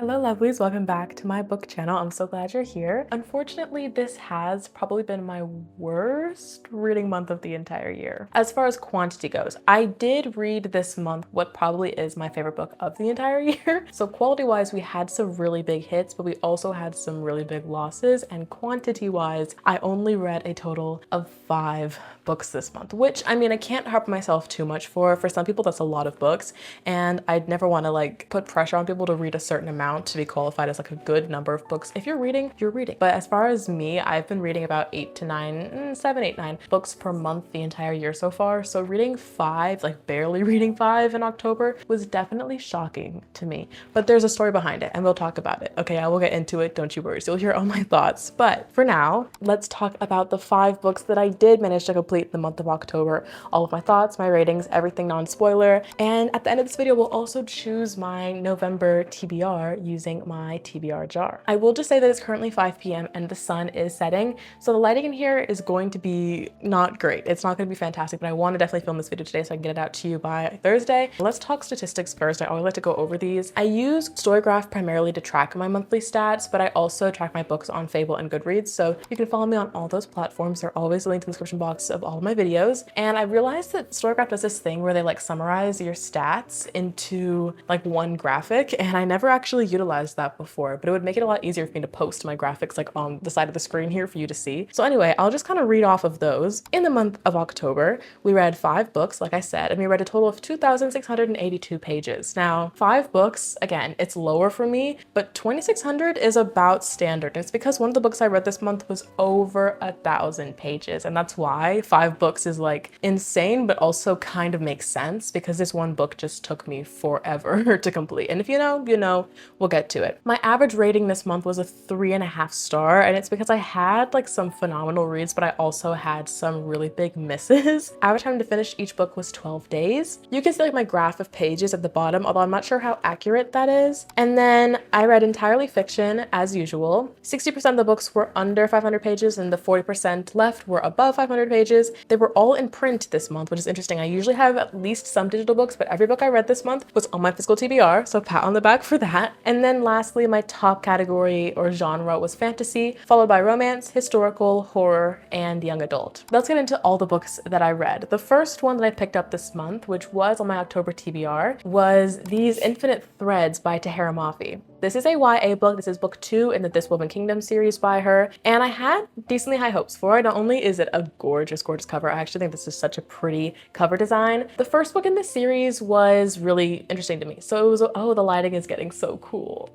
Hello lovelies, welcome back to my book channel. I'm so glad you're here. Unfortunately, this has probably been my worst reading month of the entire year. As far as quantity goes, I did read this month what probably is my favorite book of the entire year. So quality-wise, we had some really big hits, but we also had some really big losses. And quantity-wise, I only read a total of 5 books this month, which I mean, I can't harp myself too much for. For some people, that's a lot of books. And I'd never want to put pressure on people to read a certain amount to be qualified as a good number of books. If you're reading, you're reading. But as far as me, I've been reading about 8 to 9, 7, 8, 9 books per month the entire year so far. So reading 5, barely reading 5 in October was definitely shocking to me. But there's a story behind it and we'll talk about it. Okay, I will get into it, don't you worry. So you'll hear all my thoughts. But for now, let's talk about the 5 books that I did manage to complete in the month of October. All of my thoughts, my ratings, everything non-spoiler. And at the end of this video, we'll also choose my November TBR using my TBR jar. I will just say that it's currently 5 p.m. and the sun is setting. So the lighting in here is going to be not great. It's not going to be fantastic, but I want to definitely film this video today so I can get it out to you by Thursday. Let's talk statistics first. I always like to go over these. I use Storygraph primarily to track my monthly stats, but I also track my books on Fable and Goodreads. So you can follow me on all those platforms. They're always linked in the description box of all of my videos. And I realized that Storygraph does this thing where they summarize your stats into one graphic, and I never actually utilized that before, but it would make it a lot easier for me to post my graphics on the side of the screen here for you to see. So anyway, I'll just kind of read off of those. In the month of October, we read 5 books, like I said, and we read a total of 2,682 pages. Now, 5 books, again, it's lower for me, but 2,600 is about standard. It's because one of the books I read this month was over 1,000 pages, and that's why 5 books is insane, but also kind of makes sense because this one book just took me forever to complete. And if you know, you know, we'll get to it. My average rating this month was a 3.5 star, and it's because I had some phenomenal reads, but I also had some really big misses. Average time to finish each book was 12 days. You can see my graph of pages at the bottom, although I'm not sure how accurate that is. And then I read entirely fiction as usual. 60% of the books were under 500 pages and the 40% left were above 500 pages. They were all in print this month, which is interesting. I usually have at least some digital books, but every book I read this month was on my physical TBR, so pat on the back for that. And then lastly, my top category or genre was fantasy, followed by romance, historical, horror, and young adult. Let's get into all the books that I read. The first one that I picked up this month, which was on my October TBR, was These Infinite Threads by Tahira Mafi. This is a YA book. This is book 2 in the This Woman Kingdom series by her, and I had decently high hopes for it. Not only is it a gorgeous, gorgeous cover, I actually think this is such a pretty cover design. The first book in this series was really interesting to me. So it was, oh, the lighting is getting so cool.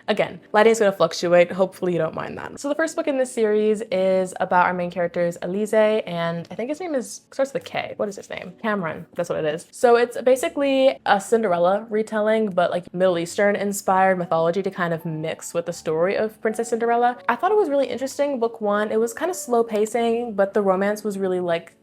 Again, lighting is going to fluctuate. Hopefully you don't mind that. So the first book in this series is about our main characters, Elise, and I think his name starts with a K. What is his name? Cameron. That's what it is. So it's basically a Cinderella retelling, but Middle Eastern inspired mythology to kind of mix with the story of Princess Cinderella. I thought it was really interesting. Book 1, it was kind of slow pacing, but the romance was really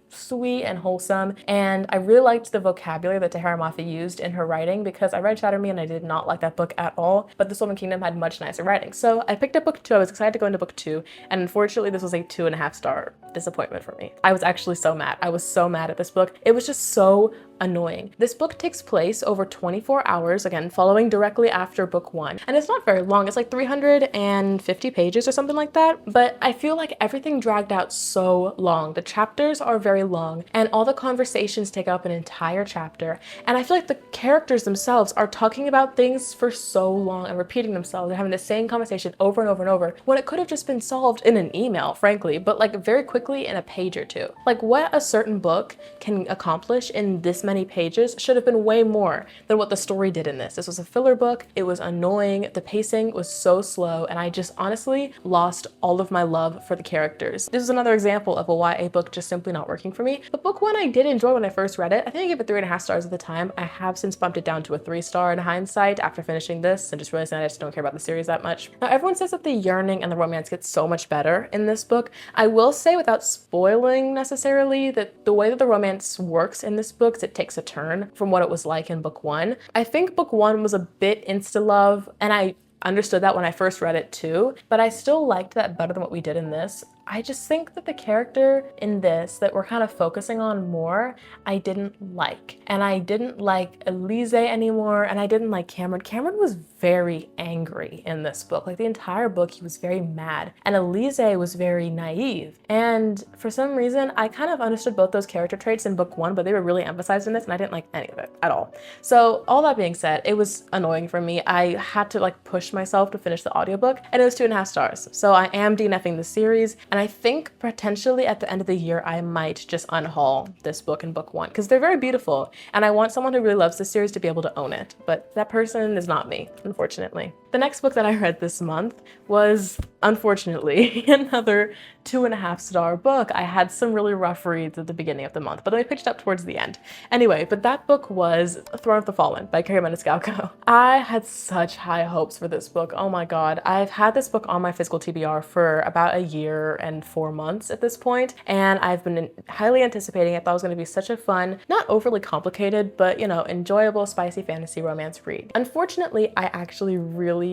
sweet and wholesome, and I really liked the vocabulary that Tahira Mafi used in her writing because I read Shatter Me and I did not like that book at all, but This Woman Kingdom had much nicer writing. So I picked up book 2. I was excited to go into book 2, and unfortunately this was a 2.5 star disappointment for me. I was actually so mad. I was so mad at this book. It was just so annoying. This book takes place over 24 hours, again, following directly after book 1. And it's not very long. It's 350 pages or something like that. But I feel like everything dragged out so long. The chapters are very long and all the conversations take up an entire chapter. And I feel like the characters themselves are talking about things for so long and repeating themselves. They're having the same conversation over and over and over when it could have just been solved in an email, frankly, but very quickly in a page or two. What a certain book can accomplish in this many pages should have been way more than what the story did in this. This was a filler book. It was annoying. The pacing was so slow, and I just honestly lost all of my love for the characters. This is another example of a YA book just simply not working for me. But book 1 I did enjoy when I first read it. I think I gave it 3.5 stars at the time. I have since bumped it down to a 3 star in hindsight after finishing this and just realizing I just don't care about the series that much. Now everyone says that the yearning and the romance gets so much better in this book. I will say, without spoiling necessarily, that the way that the romance works in this book is it takes a turn from what it was like in book 1. I think book 1 was a bit insta-love, and I understood that when I first read it too, but I still liked that better than what we did in this. I just think that the character in this that we're kind of focusing on more, I didn't like. And I didn't like Elise anymore, and I didn't like Cameron. Cameron was very angry in this book. Like the entire book, he was very mad. And Elise was very naive. And for some reason, I kind of understood both those character traits in book one, but they were really emphasized in this, and I didn't like any of it at all. So all that being said, it was annoying for me. I had to like push myself to finish the audiobook, and it was 2.5 stars. So I am DNFing the series, and I think potentially at the end of the year, I might just unhaul this book in book one, because they're very beautiful, and I want someone who really loves this series to be able to own it. But that person is not me, unfortunately. The next book that I read this month was, unfortunately, another 2.5 star book. I had some really rough reads at the beginning of the month, but then I picked it up towards the end. Anyway, but that book was Throne of the Fallen by Carrie Maniscalco. I had such high hopes for this book. Oh my God. I've had this book on my physical TBR for about a year and 4 months at this point, and I've been highly anticipating it. I thought it was going to be such a fun, not overly complicated, but you know, enjoyable, spicy fantasy romance read. Unfortunately, I actually really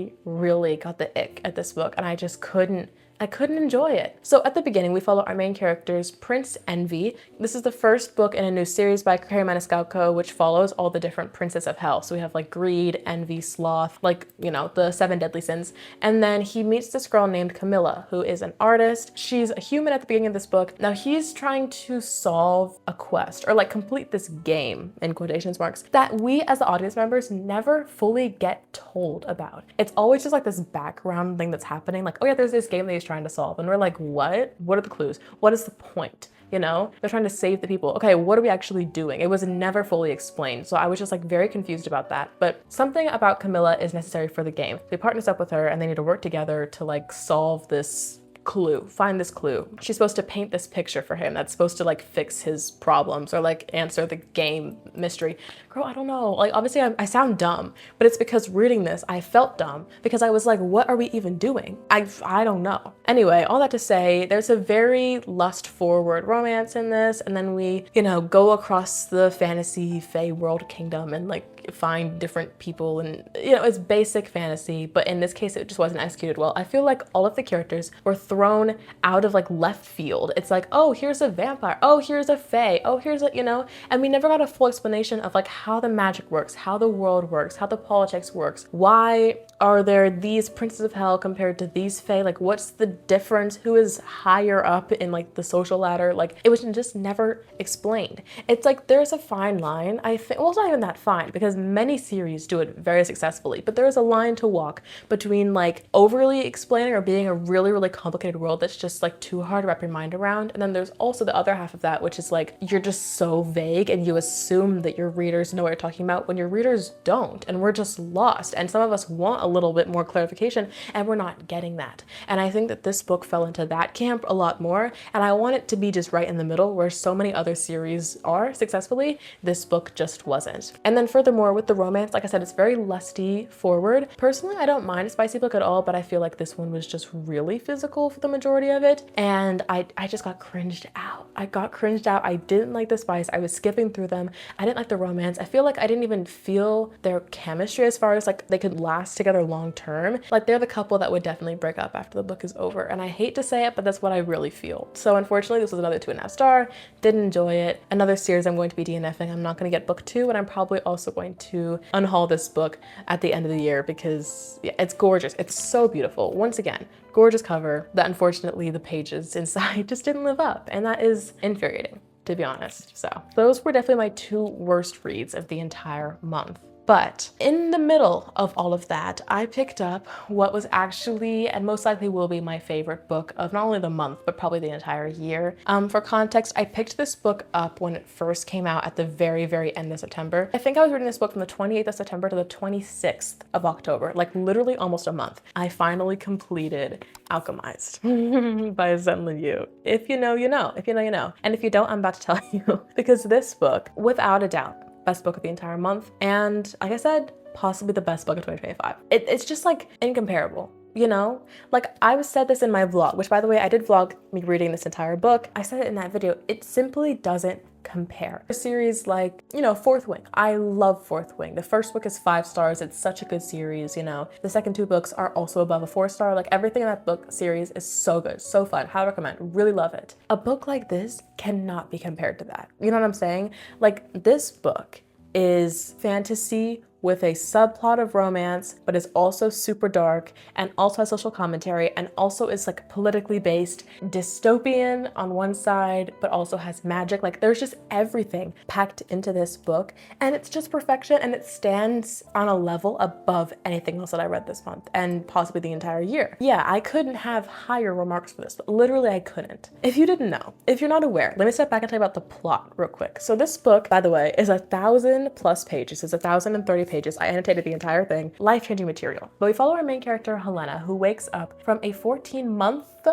got the ick at this book, and I just couldn't enjoy it. So at the beginning, we follow our main characters, Prince Envy. This is the first book in a new series by Carrie Maniscalco, which follows all the different princes of hell. So we have like greed, envy, sloth, like, you know, the 7 deadly sins. And then he meets this girl named Camilla, who is an artist. She's a human at the beginning of this book. Now he's trying to solve a quest, or like complete this game, in quotations marks, that we as the audience members never fully get told about. It's always just like this background thing that's happening. Like, oh yeah, there's this game that he's trying to solve, and we're like, what are the clues? What is the point? You know, they're trying to save the people. Okay, what are we actually doing? It was never fully explained. So I was just like very confused about that. But something about Camilla is necessary for the game. They partners up with her, and they need to work together to like solve this clue, find this clue. She's supposed to paint this picture for him that's supposed to like fix his problems or like answer the game mystery. Girl, I don't know. Like obviously I sound dumb, but it's because reading this, I felt dumb because I was like, what are we even doing? I don't know. Anyway, all that to say, there's a very lust-forward romance in this, and then we, you know, go across the fantasy fae world kingdom and like find different people, and you know, it's basic fantasy, but in this case it just wasn't executed well. I feel like all of the characters were thrown out of like left field. It's like, oh, here's a vampire, oh, here's a fae, oh, here's a, you know, and we never got a full explanation of like how the magic works, how the world works, how the politics works. Why are there these princes of hell compared to these fae? Like what's the difference? Who is higher up in like the social ladder? Like it was just never explained. It's like there's a fine line, I think. Well, it's not even that fine because many series do it very successfully, but there is a line to walk between like overly explaining or being a really complicated world that's just like too hard to wrap your mind around, and then there's also the other half of that, which is like you're just so vague and you assume that your readers know what you're talking about when your readers don't, and we're just lost, and some of us want a little bit more clarification and we're not getting that. And I think that this book fell into that camp a lot more, and I want it to be just right in the middle where so many other series are successfully. This book just wasn't. And then furthermore, with the romance, like I said, it's very lusty forward. Personally, I don't mind a spicy book at all, but I feel like this one was just really physical for the majority of it, and I just got cringed out. I got cringed out. I didn't like the spice. I was skipping through them. I didn't like the romance. I feel like I didn't even feel their chemistry as far as like they could last together long term. Like they're the couple that would definitely break up after the book is over, and I hate to say it, but that's what I really feel. So unfortunately, this was another 2.5 star. Didn't enjoy it. Another series I'm going to be DNFing. I'm not going to get book 2, and I'm probably also going to unhaul this book at the end of the year because yeah, it's gorgeous. It's so beautiful. Once again, gorgeous cover that unfortunately the pages inside just didn't live up, and that is infuriating, to be honest. So those were definitely my 2 worst reads of the entire month. But in the middle of all of that, I picked up what was actually and most likely will be my favorite book of not only the month, but probably the entire year. For context, I picked this book up when it first came out at the very end of September. I think I was reading this book from the 28th of September to the 26th of October, like literally almost a month. I finally completed Alchemized by Zen Liu. If you know, you know. If you know, you know. And if you don't, I'm about to tell you. Because this book, without a doubt, best book of the entire month, and like I said, possibly the best book of 2025. It's just like incomparable, you know? Like I said this in my vlog, which by the way, I did vlog me reading this entire book. I said it in that video. It simply doesn't compare. A series like, you know, Fourth Wing. I love Fourth Wing. The first book is 5 stars. It's such a good series, you know. The second 2 books are also above a 4-star. Like everything in that book series is so good, so fun. Highly recommend. Really love it. A book like this cannot be compared to that. You know what I'm saying? Like this book is fantasy with a subplot of romance, but is also super dark and also has social commentary and also is like politically based, dystopian on one side, but also has magic. Like there's just everything packed into this book and it's just perfection, and it stands on a level above anything else that I read this month and possibly the entire year. Yeah, I couldn't have higher remarks for this, but literally I couldn't. If you didn't know, if you're not aware, let me step back and tell you about the plot real quick. So this book, by the way, is 1,000+ pages. It's 1,030 pages. I annotated the entire thing. Life-changing material. But we follow our main character, Helena, who wakes up from a 14-month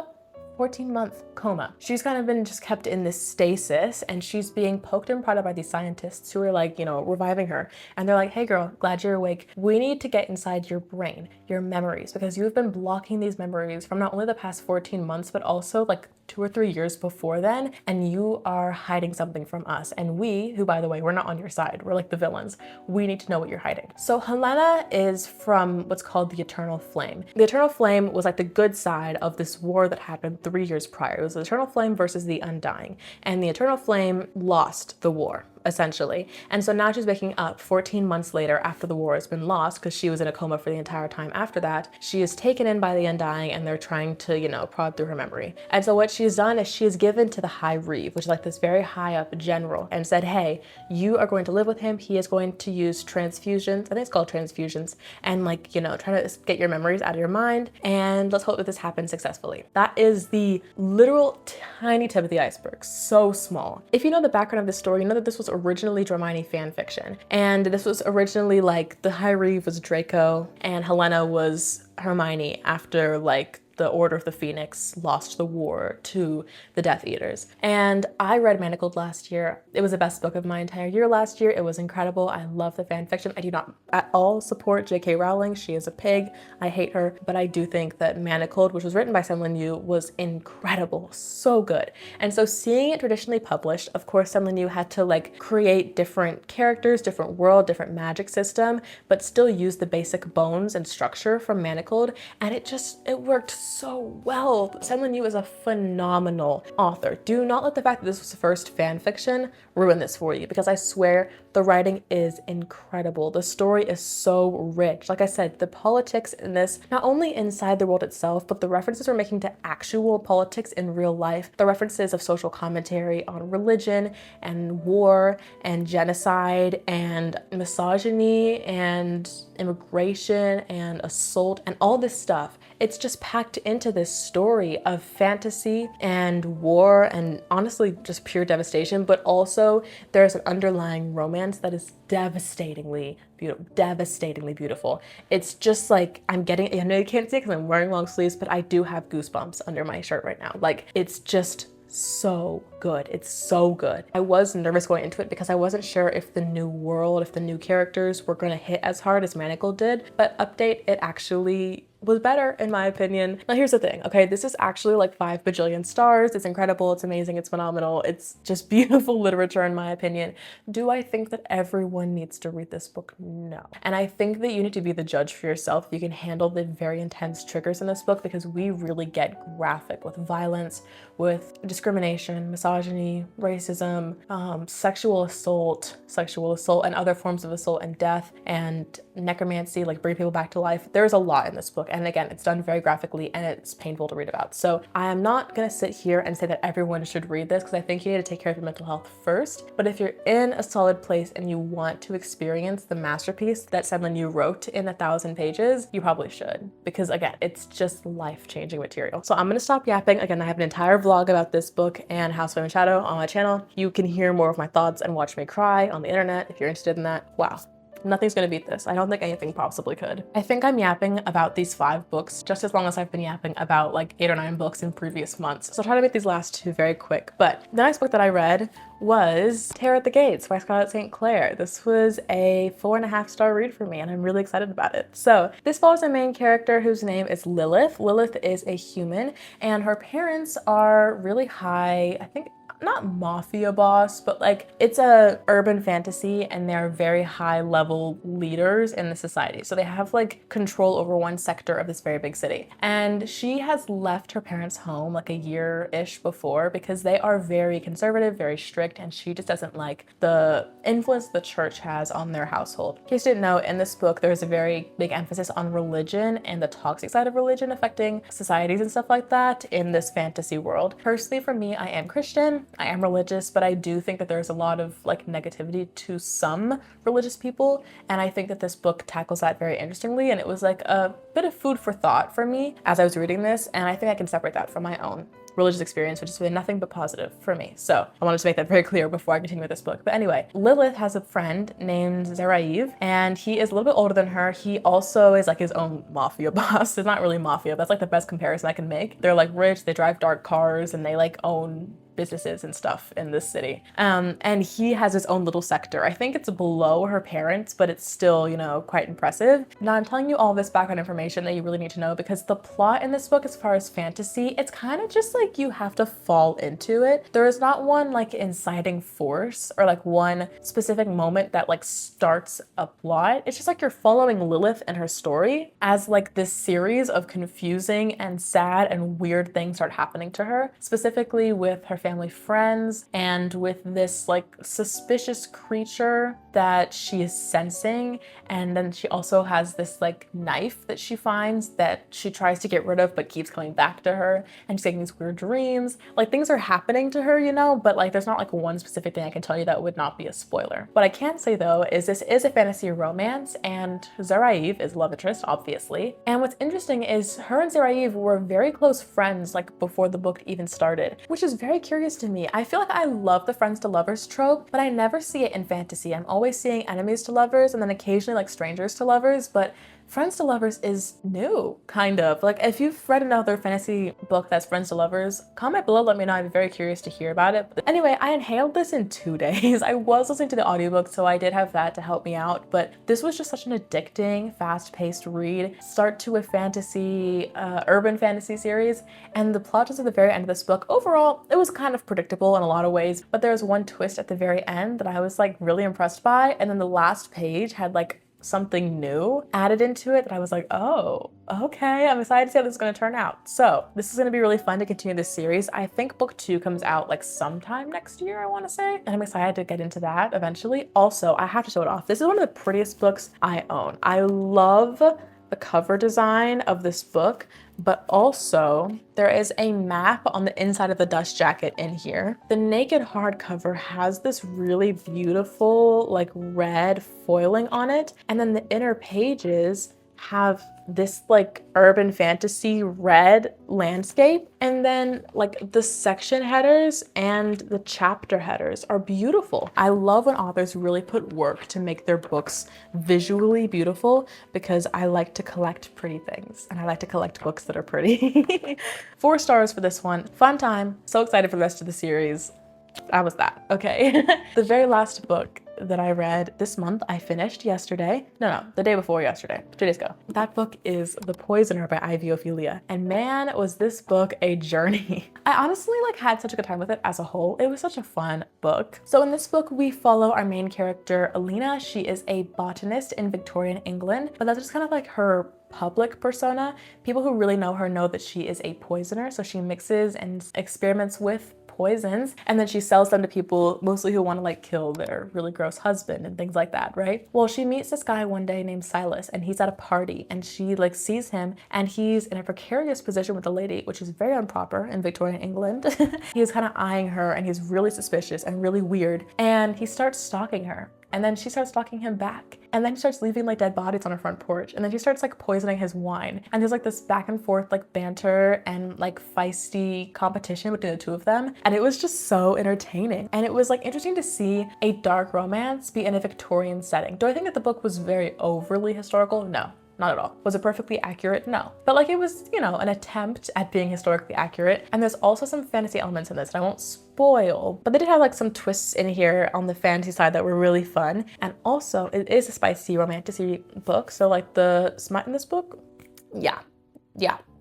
coma. She's kind of been just kept in this stasis, and she's being poked and prodded by these scientists who are like, you know, reviving her. And they're like, hey girl, glad you're awake. We need to get inside your brain, your memories, because you've been blocking these memories from not only the past 14 months, but also like 2 or 3 years before then, and you are hiding something from us. And we, who by the way, we're not on your side, we're like the villains, we need to know what you're hiding. So Helena is from what's called the Eternal Flame. The Eternal Flame was like the good side of this war that happened 3 years prior. It was the Eternal Flame versus the Undying, and the Eternal Flame lost the war, essentially. And so now she's waking up 14 months later after the war has been lost, because she was in a coma for the entire time after that. She is taken in by the Undying, and they're trying to, you know, prod through her memory. And so what she's done is she is given to the High Reeve, which is like this very high up general, and said, hey, you are going to live with him. He is going to use transfusions, I think it's called transfusions, and like, you know, try to get your memories out of your mind, and let's hope that this happens successfully. That is the literal tiny tip of the iceberg, so small. If you know the background of this story, you know that this was originally Hermione fan fiction, and this was originally like the High Reeve was Draco and Helena was Hermione after like the Order of the Phoenix lost the war to the Death Eaters. And I read Manacled last year. It was the best book of my entire year last year. It was incredible. I love the fan fiction. I do not at all support J.K. Rowling. She is a pig. I hate her. But I do think that Manacled, which was written by Sen Lin Yu, was incredible. So good. And so seeing it traditionally published, of course, Sen Lin Yu had to like create different characters, different world, different magic system, but still use the basic bones and structure from Manacled. And it worked so well. Sen Lin Yu is a phenomenal author. Do not let the fact that this was the first fan fiction ruin this for you, because I swear the writing is incredible. The story is so rich. Like I said, the politics in this, not only inside the world itself, but the references we're making to actual politics in real life, the references of social commentary on religion and war and genocide and misogyny and immigration and assault and all this stuff. It's just packed into this story of fantasy and war and honestly just pure devastation, but also there's an underlying romance that is devastatingly beautiful. It's just like I know you can't see it because I'm wearing long sleeves, but I do have goosebumps under my shirt right now. Like it's just so good. It's so good. I was nervous going into it because I wasn't sure if the new world, if the new characters were going to hit as hard as Manacled did, but update, it actually was better in my opinion. Now here's the thing, okay, this is actually like 5 bajillion stars. It's incredible, it's amazing, it's phenomenal, it's just beautiful literature in my opinion. Do I think that everyone needs to read this book? No. And I think that you need to be the judge for yourself if you can handle the very intense triggers in this book, because we really get graphic with violence, with discrimination, misogyny, racism, sexual assault, and other forms of assault and death, and necromancy, like bring people back to life. There's a lot in this book. And again, it's done very graphically and it's painful to read about. So I am not gonna sit here and say that everyone should read this, because I think you need to take care of your mental health first. But if you're in a solid place and you want to experience the masterpiece that Sen Lin Yu wrote in 1,000 pages, you probably should, because again, it's just life-changing material. So I'm gonna stop yapping. Again, I have an entire vlog about this book and House of Flame and Shadow on my channel. You can hear more of my thoughts and watch me cry on the internet if you're interested in that. Wow. Nothing's gonna beat this. I don't think anything possibly could. I think I'm yapping about these 5 books just as long as I've been yapping about like 8 or 9 books in previous months. So I'll try to make these last 2 very quick. But the next book that I read was Terror at the Gates by Scarlett St. Clair. This was a 4.5-star read for me and I'm really excited about it. So this follows a main character whose name is Lilith. Lilith is a human and her parents are really high, I think not mafia boss, but like it's a urban fantasy and they're very high level leaders in the society. So they have like control over one sector of this very big city. And she has left her parents' home like a year-ish before because they are very conservative, very strict, and she just doesn't like the influence the church has on their household. In case you didn't know, in this book, there's a very big emphasis on religion and the toxic side of religion affecting societies and stuff like that in this fantasy world. Personally, for me, I am Christian, I am religious, but I do think that there's a lot of like negativity to some religious people, and I think that this book tackles that very interestingly, and it was like a bit of food for thought for me as I was reading this, and I think I can separate that from my own religious experience, which has been nothing but positive for me. So I wanted to make that very clear before I continue with this book. But anyway, Lilith has a friend named Zeraiv, and he is a little bit older than her. He also is like his own mafia boss. It's not really mafia, but that's like the best comparison I can make. They're like rich, they drive dark cars, and they like own businesses and stuff in this city. And he has his own little sector. I think it's below her parents, but it's still, you know, quite impressive. Now I'm telling you all this background information that you really need to know because the plot in this book, as far as fantasy, it's kind of just like you have to fall into it. There is not one like inciting force or like one specific moment that like starts a plot. It's just like you're following Lilith and her story as like this series of confusing and sad and weird things start happening to her, specifically with her family friends and with this like suspicious creature that she is sensing. And then she also has this like knife that she finds that she tries to get rid of but keeps coming back to her, and she's getting these weird dreams. Like things are happening to her, you know, but like there's not like one specific thing I can tell you that would not be a spoiler. What I can say though is this is a fantasy romance, and Zeraiv is love interest, obviously. And what's interesting is her and Zeraiv were very close friends like before the book even started, which is very curious to me. I feel like I love the friends to lovers trope, but I never see it in fantasy. I'm always seeing enemies to lovers and then occasionally like strangers to lovers, but friends to lovers is new, kind of. Like if you've read another fantasy book that's friends to lovers, comment below, let me know. I'd be very curious to hear about it. But anyway, I inhaled this in 2 days. I was listening to the audiobook, so I did have that to help me out, but this was just such an addicting, fast-paced read. Start to a fantasy, urban fantasy series, and the plot just at the very end of this book, overall, it was kind of predictable in a lot of ways, but there was one twist at the very end that I was like really impressed by, and then the last page had like something new added into it that I was like, oh, okay, I'm excited to see how this is going to turn out. So this is going to be really fun to continue this series. I think book 2 comes out like sometime next year, I want to say, and I'm excited to get into that eventually. Also, I have to show it off. This is one of the prettiest books I own. I love the cover design of this book, but also there is a map on the inside of the dust jacket in here. The naked hardcover has this really beautiful like red foiling on it, and then the inner pages have this like urban fantasy red landscape, and then like the section headers and the chapter headers are beautiful. I love when authors really put work to make their books visually beautiful, because I like to collect pretty things and I like to collect books that are pretty. 4 stars for this one. Fun time. So excited for the rest of the series. That was that. Okay. The very last book that I read this month, I finished yesterday. No, the day before yesterday, 2 days ago. That book is The Poisoner by Ivy Ophelia. And man, was this book a journey. I honestly like had such a good time with it as a whole. It was such a fun book. So in this book, we follow our main character, Alina. She is a botanist in Victorian England, but that's just kind of like her public persona. People who really know her know that she is a poisoner. So she mixes and experiments with poisons, and then she sells them to people mostly who want to like kill their really gross husband and things like that, right? Well, she meets this guy one day named Silas, and he's at a party, and she like sees him, and he's in a precarious position with a lady, which is very improper in Victorian England. He's kind of eyeing her, and he's really suspicious and really weird, and he starts stalking her. And then she starts stalking him back. And then he starts leaving like dead bodies on her front porch. And then she starts like poisoning his wine. And there's like this back and forth like banter and like feisty competition between the two of them. And it was just so entertaining. And it was like interesting to see a dark romance be in a Victorian setting. Do I think that the book was very overly historical? No. Not at all. Was it perfectly accurate? No. But like it was, you know, an attempt at being historically accurate. And there's also some fantasy elements in this that I won't spoil, but they did have like some twists in here on the fantasy side that were really fun. And also it is a spicy romantic book. So like the smut in this book, yeah.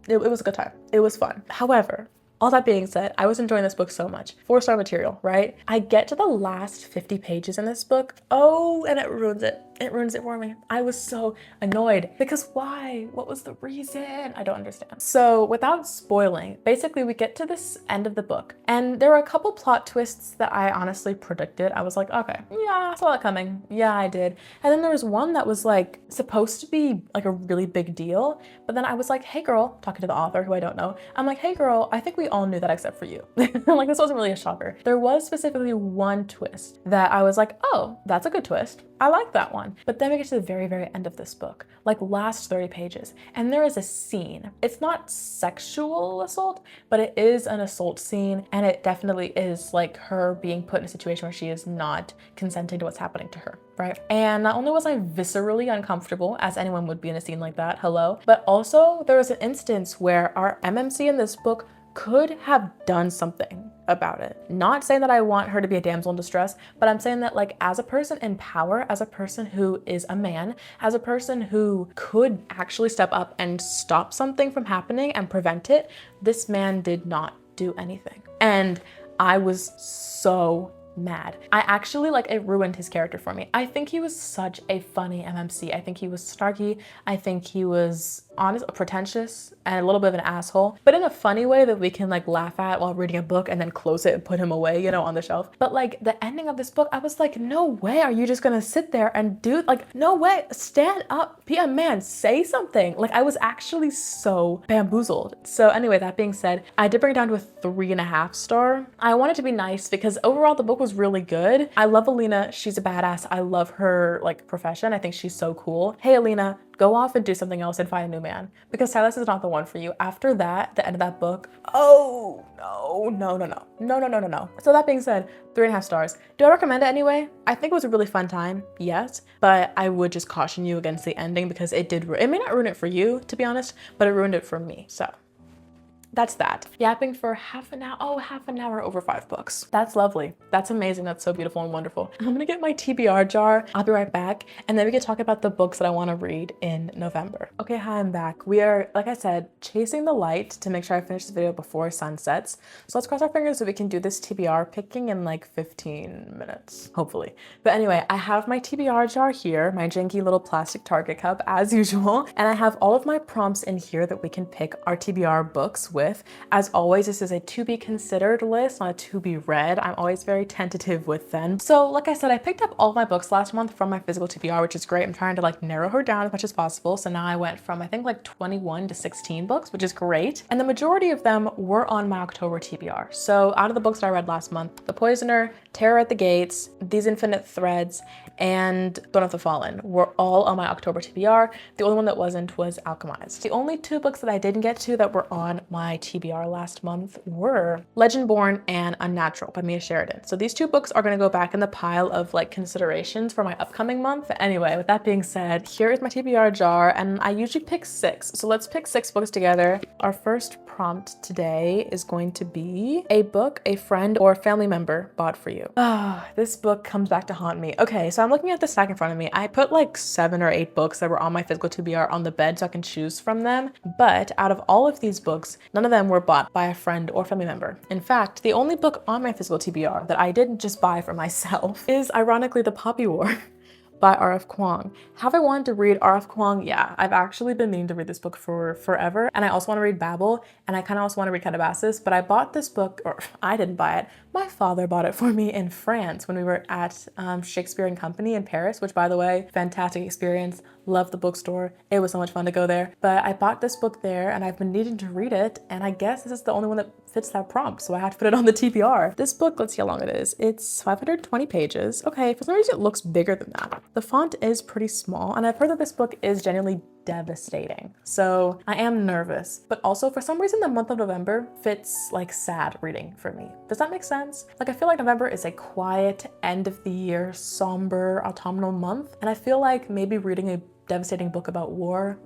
It was a good time. It was fun. However, All that being said, I was enjoying this book so much. 4-star material, right? I get to the last 50 pages in this book. Oh, and it ruins it. It ruins it for me. I was so annoyed because why? What was the reason? I don't understand. So without spoiling, basically we get to this end of the book and there were a couple plot twists that I honestly predicted. I was like, okay, yeah, I saw that coming. Yeah, I did. And then there was one that was like supposed to be like a really big deal. But then I was like, hey girl, talking to the author who I don't know. I'm like, hey girl, I think we all knew that except for you. Like this wasn't really a shocker. There was specifically one twist that I was like, oh, that's a good twist. I like that one. But then we get to the very, very end of this book, like last 30 pages, and there is a scene. It's not sexual assault, but it is an assault scene, and it definitely is like her being put in a situation where she is not consenting to what's happening to her, right? And not only was I viscerally uncomfortable, as anyone would be in a scene like that, hello, but also there was an instance where our MMC in this book could have done something about it. Not saying that I want her to be a damsel in distress, but I'm saying that like as a person in power, as a person who is a man, as a person who could actually step up and stop something from happening and prevent it, this man did not do anything. And I was so mad. I actually like it ruined his character for me. I think he was such a funny MMC. I think he was snarky. I think he was honest, pretentious, and a little bit of an asshole, but in a funny way that we can like laugh at while reading a book and then close it and put him away, you know, on the shelf. But like the ending of this book, I was like, no way are you just gonna sit there and do, like, no way, stand up, be a man, say something. Like I was actually so bamboozled. So anyway, that being said, I did bring it down to a 3.5 star. I wanted to be nice because overall the book was really good. I love Alina. She's a badass. I love her like profession. I think she's so cool. Hey Alina, go off and do something else and find a new man, because Silas is not the one for you. After that, the end of that book, oh no. So that being said, 3.5 stars. Do I recommend it anyway? I think it was a really fun time, yes, but I would just caution you against the ending because it may not ruin it for you, to be honest, but it ruined it for me, so. That's that. Yapping for half an hour over 5 books. That's lovely. That's amazing. That's so beautiful and wonderful. I'm gonna get my TBR jar. I'll be right back. And then we can talk about the books that I wanna read in November. Okay, hi, I'm back. We are, like I said, chasing the light to make sure I finish this video before sun sets. So let's cross our fingers so we can do this TBR picking in like 15 minutes, hopefully. But anyway, I have my TBR jar here, my janky little plastic Target cup as usual. And I have all of my prompts in here that we can pick our TBR books with. As always, this is a to be considered list, not a to be read. I'm always very tentative with them. So like I said, I picked up all my books last month from my physical TBR, which is great. I'm trying to like narrow her down as much as possible. So now I went from I think like 21 to 16 books, which is great. And the majority of them were on my October TBR. So out of the books that I read last month, The Poisoner, Terror at the Gates, These Infinite Threads, and Throne of the Fallen were all on my October TBR. The only one that wasn't was Alchemized. The only 2 books that I didn't get to that were on my TBR last month were Legendborn and Unnatural by Mia Sheridan. So these 2 books are gonna go back in the pile of like considerations for my upcoming month. Anyway, with that being said, here is my TBR jar, and I usually pick 6. So let's pick 6 books together. Our first prompt today is going to be a book a friend or family member bought for you. This book comes back to haunt me. Okay, so I'm looking at the stack in front of me. I put like 7 or 8 books that were on my physical TBR on the bed so I can choose from them. But out of all of these books, none of them were bought by a friend or family member. In fact, the only book on my physical TBR that I didn't just buy for myself is ironically The Poppy War by R.F. Kuang. Have I wanted to read R.F. Kuang? Yeah, I've actually been meaning to read this book for forever. And I also want to read Babel, and I kind of also want to read Calabasas, but I bought this book, or I didn't buy it. My father bought it for me in France when we were at Shakespeare and Company in Paris, which by the way, fantastic experience. Love the bookstore. It was so much fun to go there. But I bought this book there and I've been needing to read it, and I guess this is the only one that fits that prompt, so I have to put it on the TBR. This book, let's see how long it is. It's 520 pages. Okay, for some reason it looks bigger than that. The font is pretty small, and I've heard that this book is genuinely devastating. So I am nervous, but also for some reason the month of November fits like sad reading for me. Does that make sense? Like I feel like November is a quiet, end of the year, somber, autumnal month, and I feel like maybe reading a devastating book about war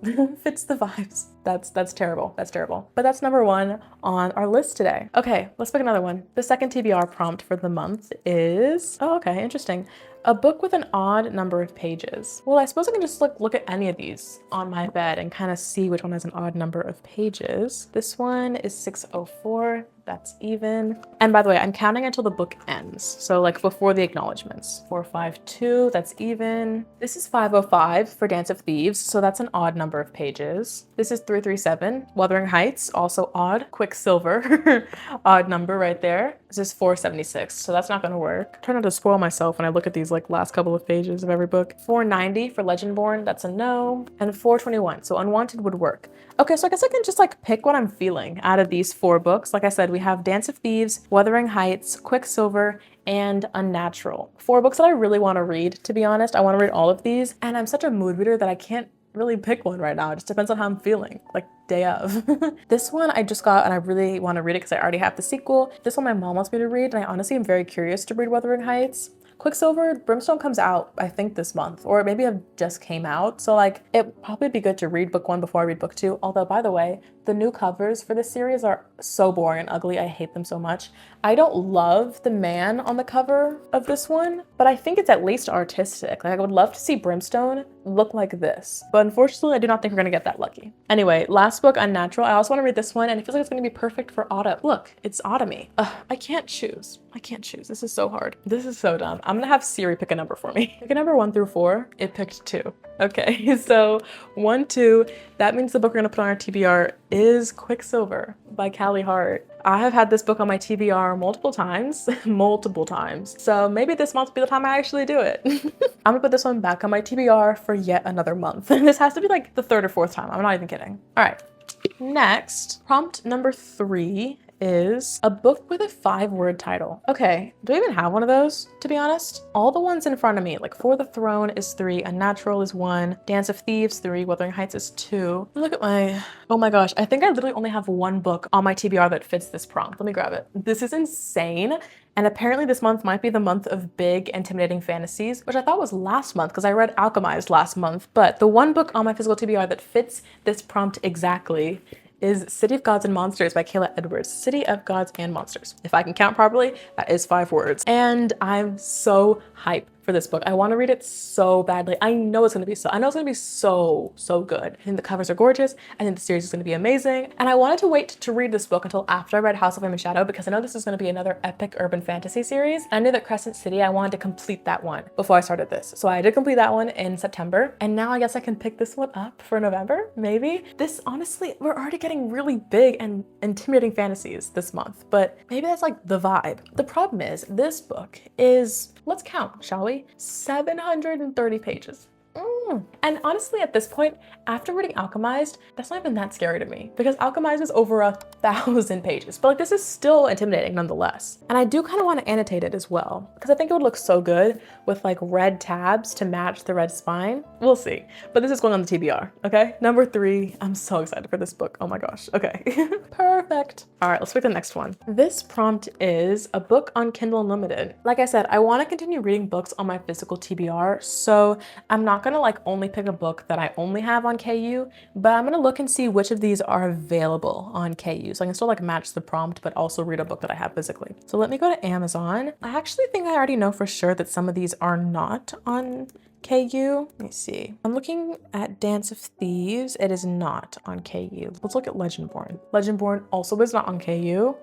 fits the vibes. That's terrible. That's terrible. But that's number 1 on our list today. Okay, let's pick another one. The second TBR prompt for the month is, oh, okay, interesting. A book with an odd number of pages. Well, I suppose I can just look at any of these on my bed and kind of see which one has an odd number of pages. This one is 604. that's even. And by the way, I'm counting until the book ends. So like before the acknowledgements. 452, that's even. This is 505 for Dance of Thieves, so that's an odd number of pages. This is 337, Wuthering Heights, also odd. Quicksilver, odd number right there. This is 476, so that's not gonna work. I try not to spoil myself when I look at these like last couple of pages of every book. 490 for Legendborn, that's a no. And 421, so Unwanted would work. Okay, so I guess I can just like pick what I'm feeling out of these 4 books. Like I said, we have Dance of Thieves, Wuthering Heights, Quicksilver, and Unnatural. 4 books that I really want to read, to be honest. I want to read all of these, and I'm such a mood reader that I can't really pick one right now. It just depends on how I'm feeling, like day of. This one I just got and I really want to read it because I already have the sequel. This one my mom wants me to read, and I honestly am very curious to read Wuthering Heights. Quicksilver, Brimstone comes out, I think this month, or maybe it just came out. So like, it'd probably be good to read book 1 before I read book 2. Although, by the way, the new covers for this series are so boring and ugly. I hate them so much. I don't love the man on the cover of this one, but I think it's at least artistic. Like, I would love to see Brimstone look like this. But unfortunately, I do not think we're gonna get that lucky. Anyway, last book, Unnatural. I also want to read this one, and it feels like it's gonna be perfect for autumn. Look, it's autumny. I can't choose. I can't choose. This is so hard. This is so dumb. I'm gonna have Siri pick a number for me. Pick a number 1 through 4. It picked 2. Okay, so 1, 2. That means the book we're gonna put on our TBR is Quicksilver by Callie Hart. I have had this book on my TBR multiple times, multiple times. So maybe this month will be the time I actually do it. I'm gonna put this one back on my TBR for yet another month. This has to be like the 3rd or 4th time. I'm not even kidding. All right, next, prompt number 3 is a book with a 5-word title. Okay, do I even have one of those, to be honest? All the ones in front of me, like For the Throne is 3, Unnatural is 1, Dance of Thieves 3, Wuthering Heights is 2. Look at my, oh my gosh, I think I literally only have 1 book on my TBR that fits this prompt. Let me grab it. This is insane. And apparently this month might be the month of big, intimidating fantasies, which I thought was last month because I read Alchemized last month. But the 1 book on my physical TBR that fits this prompt exactly is City of Gods and Monsters by Kayla Edwards. City of Gods and Monsters. If I can count properly, that is 5 words. And I'm so hyped for this book. I want to read it so badly. I know it's going to be so good. I think the covers are gorgeous. I think the series is going to be amazing. And I wanted to wait to read this book until after I read House of Flame and Shadow because I know this is going to be another epic urban fantasy series. I knew that Crescent City, I wanted to complete that one before I started this. So I did complete that one in September. And now I guess I can pick this one up for November, maybe. This, honestly, we're already getting really big and intimidating fantasies this month, but maybe that's like the vibe. The problem is this book is, let's count, shall we? 730 pages. And honestly, at this point, after reading Alchemized, that's not even that scary to me because Alchemized is over 1,000 pages, but like this is still intimidating nonetheless. And I do kind of want to annotate it as well because I think it would look so good with like red tabs to match the red spine. We'll see, but this is going on the TBR, okay? Number 3, I'm so excited for this book. Oh my gosh, okay. Perfect. All right, let's pick the next one. This prompt is a book on Kindle Unlimited. Like I said, I want to continue reading books on my physical TBR, so I'm not gonna like only pick a book that I only have on KU, but I'm gonna look and see which of these are available on KU. So I can still like match the prompt, but also read a book that I have physically. So let me go to Amazon. I actually think I already know for sure that some of these are not on KU. Let me see. I'm looking at Dance of Thieves. It is not on KU. Let's look at Legendborn. Legendborn also is not on KU.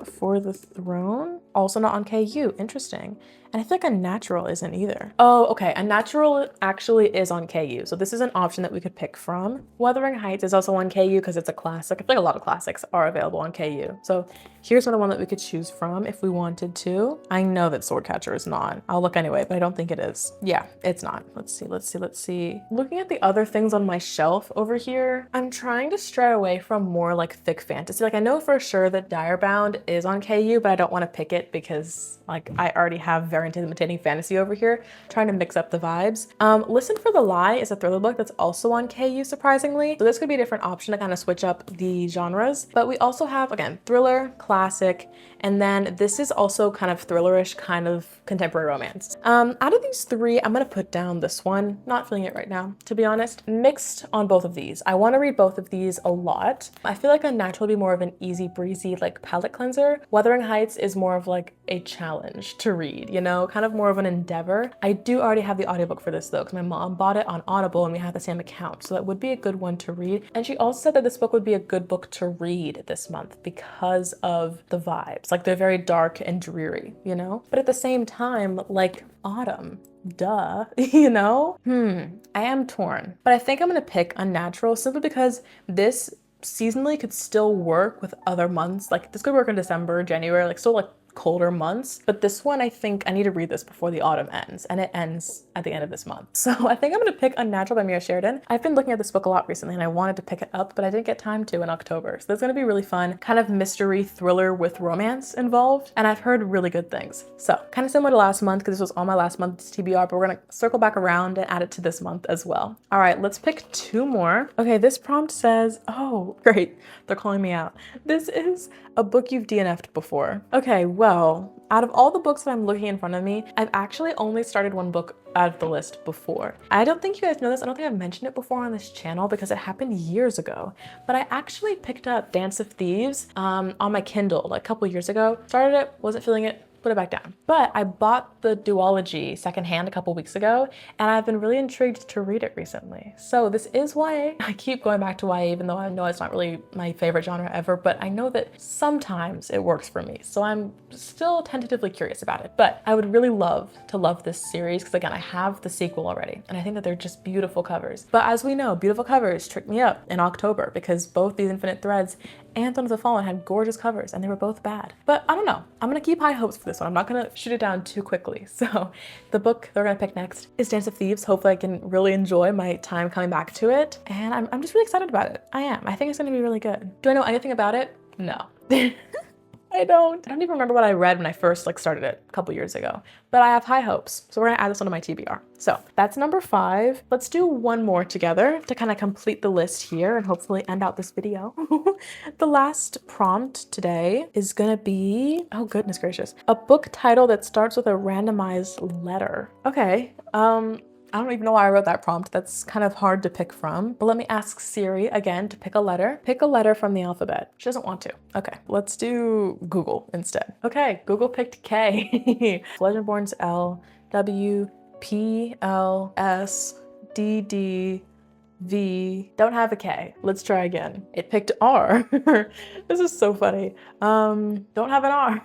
For the Throne, also not on KU. Interesting. And I feel like Unnatural isn't either. Oh, okay. Unnatural actually is on KU. So this is an option that we could pick from. Wuthering Heights is also on KU because it's a classic. I feel like a lot of classics are available on KU. So here's another one that we could choose from if we wanted to. I know that Swordcatcher is not. I'll look anyway, but I don't think it is. Yeah, it's not. Let's see. Looking at the other things on my shelf over here, I'm trying to stray away from more like thick fantasy. Like I know for sure that Direbound is on KU, but I don't want to pick it because like I already have very intimidating fantasy over here, trying to mix up the vibes. Listen for the Lie is a thriller book that's also on KU, surprisingly. So this could be a different option to kind of switch up the genres. But we also have, again, thriller, classic, and then this is also kind of thrillerish, kind of contemporary romance. Out of these 3, I'm gonna put down this one. Not feeling it right now, to be honest. Mixed on both of these. I want to read both of these a lot. I feel like Unnatural would be more of an easy breezy, like palate cleanser. Wuthering Heights is more of like a challenge to read, you know, kind of more of an endeavor. I do already have the audiobook for this though, because my mom bought it on Audible and we have the same account. So that would be a good one to read. And she also said that this book would be a good book to read this month because of the vibes. Like they're very dark and dreary, you know? But at the same time, like autumn. Duh, you know? I am torn, but I think I'm gonna pick Unnatural simply because this seasonally could still work with other months. Like this could work in December, January, like still like colder months. But this one, I think I need to read this before the autumn ends, and it ends at the end of this month. So I think I'm gonna pick Unnatural by Mira Sheridan. I've been looking at this book a lot recently and I wanted to pick it up, but I didn't get time to in October. So that's gonna be really fun, kind of mystery thriller with romance involved. And I've heard really good things. So kind of similar to last month, because this was on my last month's TBR, but we're gonna circle back around and add it to this month as well. All right, let's pick 2 more. Okay, this prompt says, oh, great, they're calling me out. This is a book you've DNF'd before. Okay, well, out of all the books that I'm looking in front of me, I've actually only started one book out of the list before. I don't think you guys know this. I don't think I've mentioned it before on this channel because it happened years ago, but I actually picked up Dance of Thieves on my Kindle like a couple years ago. Started it, wasn't feeling it, put it back down. But I bought the duology secondhand a couple weeks ago, and I've been really intrigued to read it recently. So this is YA. I keep going back to YA, even though I know it's not really my favorite genre ever, but I know that sometimes it works for me. So I'm still tentatively curious about it, but I would really love to love this series because again, I have the sequel already, and I think that they're just beautiful covers. But as we know, beautiful covers tricked me up in October because both these Infinite Threads and Throne of the Fallen had gorgeous covers and they were both bad. But I don't know, I'm gonna keep high hopes for this one. I'm not gonna shoot it down too quickly. So the book that we're gonna pick next is Dance of Thieves. Hopefully I can really enjoy my time coming back to it. And I'm just really excited about it. I am. I think it's gonna be really good. Do I know anything about it? No. I don't even remember what I read when I first started it a couple years ago, but I have high hopes. So we're gonna add this onto my TBR. So that's number 5. Let's do one more together to kind of complete the list here and hopefully end out this video. The last prompt today is gonna be, oh goodness gracious, a book title that starts with a randomized letter. Okay, I don't even know why I wrote that prompt. That's kind of hard to pick from. But let me ask Siri again to pick a letter. Pick a letter from the alphabet. She doesn't want to. Okay, let's do Google instead. Okay, Google picked K. Legendborn's L, W, P, L, S, D, D, V. Don't have a K. Let's try again. It picked R. This is so funny. Don't have an R.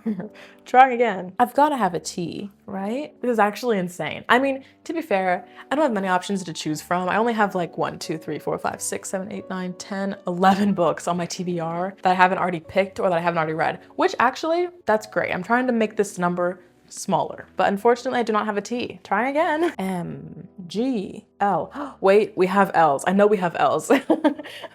Trying again. I've got to have a T, right? This is actually insane. I mean, to be fair, I don't have many options to choose from. I only have like 1, 2, 3, 4, 5, 6, 7, 8, 9, 10, 11 books on my TBR that I haven't already picked or that I haven't already read, which actually, that's great. I'm trying to make this number smaller, but unfortunately I do not have a T. Try again. M, G, L. Wait, we have L's. I know we have L's.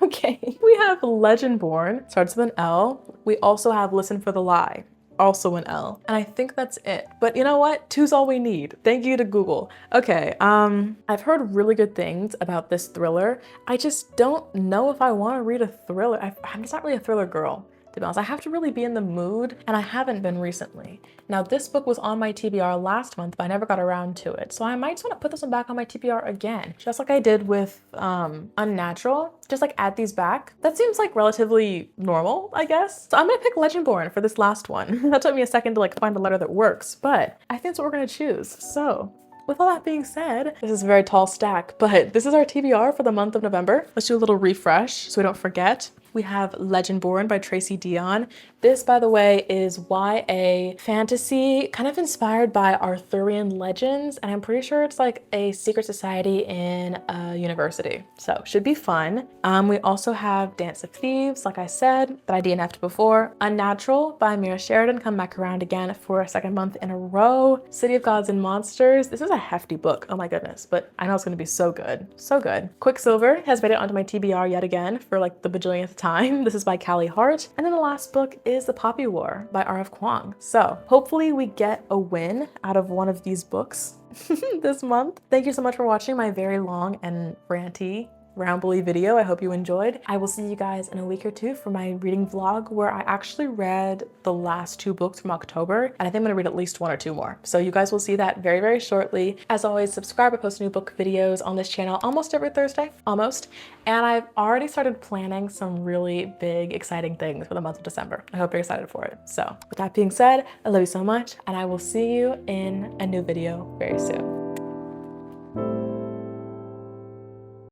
Okay. We have Legendborn, starts with an L. We also have Listen for the Lie, also an L. And I think that's it. But you know what? 2's all we need. Thank you to Google. Okay, I've heard really good things about this thriller. I just don't know if I want to read a thriller. I'm just not really a thriller girl, to be honest. I have to really be in the mood, and I haven't been recently. Now, this book was on my TBR last month, but I never got around to it. So I might just want to put this one back on my TBR again, just like I did with Unnatural. Just add these back. That seems like relatively normal, I guess. So I'm gonna pick Legendborn for this last one. That took me a second to find a letter that works, but I think that's what we're gonna choose. So with all that being said, this is a very tall stack, but this is our TBR for the month of November. Let's do a little refresh so we don't forget. We have Legendborn by Tracy Dion. This, by the way, is YA fantasy, kind of inspired by Arthurian legends, and I'm pretty sure it's like a secret society in a university. So should be fun. We also have Dance of Thieves, like I said, that I DNF'd before. Unnatural by Mira Sheridan, come back around again for a second month in a row. City of Gods and Monsters. This is a hefty book, oh my goodness, but I know it's gonna be so good, so good. Quicksilver has made it onto my TBR yet again for the bajillionth time. This is by Callie Hart. And then the last book is The Poppy War by R.F. Kuang. So hopefully we get a win out of one of these books this month. Thank you so much for watching my very long and ranty rambly video. I hope you enjoyed. I will see you guys in a week or two for my reading vlog where I actually read the last 2 books from October, and I think I'm gonna read at least 1 or 2 more. So you guys will see that very, very shortly. As always, subscribe. I post new book videos on this channel almost every Thursday, almost. And I've already started planning some really big, exciting things for the month of December. I hope you're excited for it. So with that being said, I love you so much, and I will see you in a new video very soon.